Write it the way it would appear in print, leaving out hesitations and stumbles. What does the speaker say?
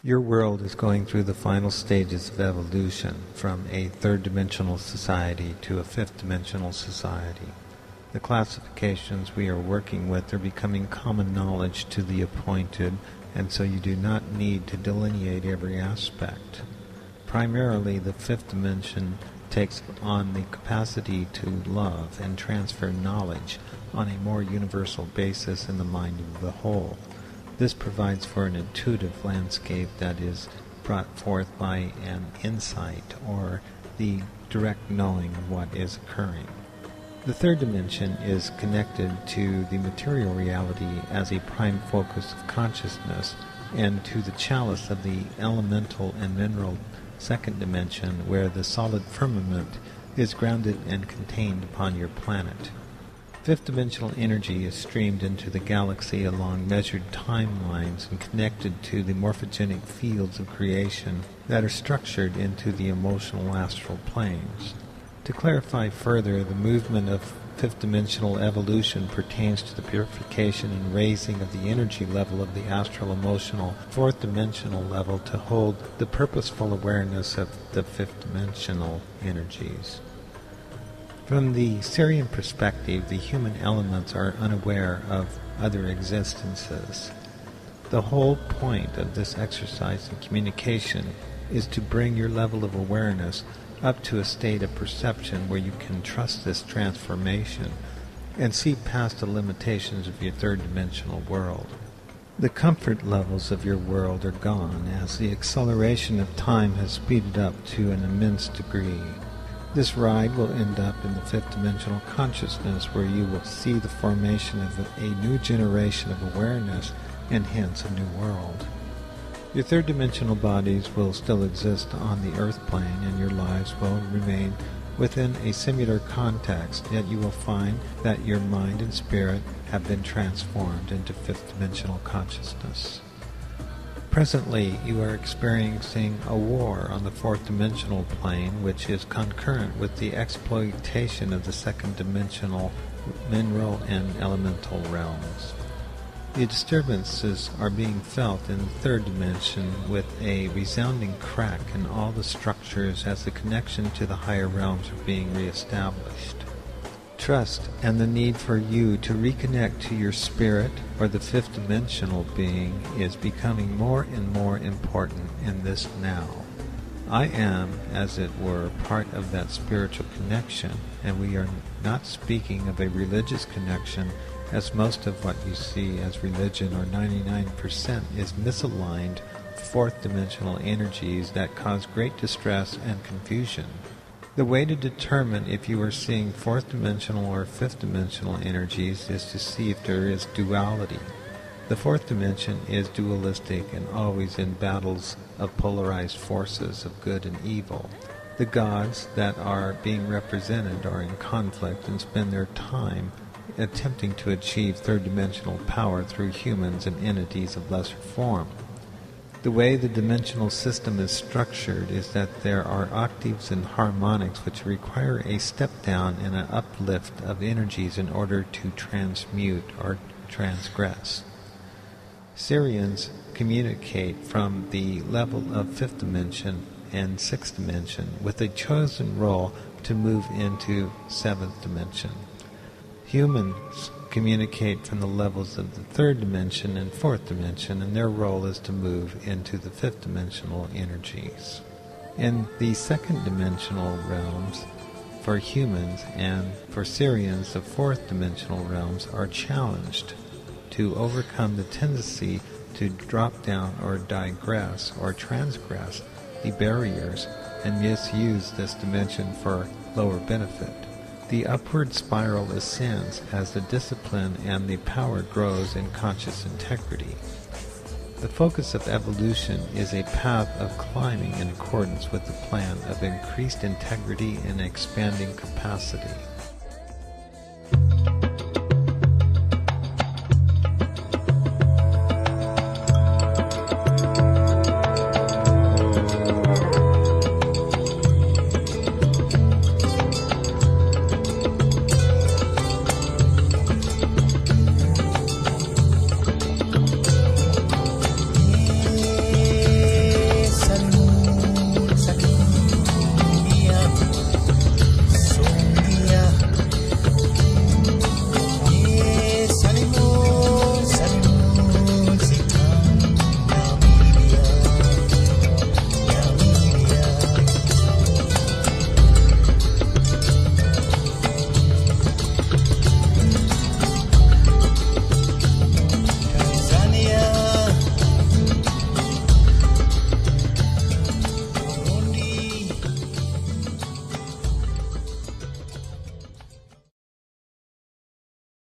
Your world is going through the final stages of evolution from a third-dimensional society to a fifth-dimensional society. The classifications we are working with are becoming common knowledge to the appointed, and so you do not need to delineate every aspect. Primarily, the fifth dimension takes on the capacity to love and transfer knowledge on a more universal basis in the mind of the whole. This provides for an intuitive landscape that is brought forth by an insight or the direct knowing of what is occurring. The third dimension is connected to the material reality as a prime focus of consciousness and to the chalice of the elemental and mineral second dimension where the solid firmament is grounded and contained upon your planet. Fifth-dimensional energy is streamed into the galaxy along measured timelines and connected to the morphogenic fields of creation that are structured into the emotional astral planes. To clarify further, the movement of fifth-dimensional evolution pertains to the purification and raising of the energy level of the astral-emotional fourth-dimensional level to hold the purposeful awareness of the fifth-dimensional energies. From the Sirian perspective, the human elements are unaware of other existences. The whole point of this exercise in communication is to bring your level of awareness up to a state of perception where you can trust this transformation and see past the limitations of your third-dimensional world. The comfort levels of your world are gone as the acceleration of time has speeded up to an immense degree. This ride will end up in the fifth-dimensional consciousness where you will see the formation of a new generation of awareness and hence a new world. Your third-dimensional bodies will still exist on the earth plane and your lives will remain within a similar context, yet you will find that your mind and spirit have been transformed into fifth-dimensional consciousness. Presently, you are experiencing a war on the fourth-dimensional plane, which is concurrent with the exploitation of the second-dimensional mineral and elemental realms. The disturbances are being felt in the third dimension with a resounding crack in all the structures as the connection to the higher realms are being reestablished. Trust and the need for you to reconnect to your spirit or the fifth-dimensional being is becoming more and more important in this now. I am, as it were, part of that spiritual connection, and we are not speaking of a religious connection, as most of what you see as religion, or 99%, is misaligned fourth-dimensional energies that cause great distress and confusion. The way to determine if you are seeing fourth-dimensional or fifth-dimensional energies is to see if there is duality. The fourth dimension is dualistic and always in battles of polarized forces of good and evil. The gods that are being represented are in conflict and spend their time attempting to achieve third-dimensional power through humans and entities of lesser form. The way the dimensional system is structured is that there are octaves and harmonics which require a step down and an uplift of energies in order to transmute or transgress. Sirians communicate from the level of fifth dimension and sixth dimension with a chosen role to move into seventh dimension. Humans communicate from the levels of the third dimension and fourth dimension, and their role is to move into the fifth dimensional energies. In the second dimensional realms, for humans and for Sirians of fourth dimensional realms are challenged to overcome the tendency to drop down or digress or transgress the barriers and misuse this dimension for lower benefit. The upward spiral ascends as the discipline and the power grows in conscious integrity. The focus of evolution is a path of climbing in accordance with the plan of increased integrity and expanding capacity.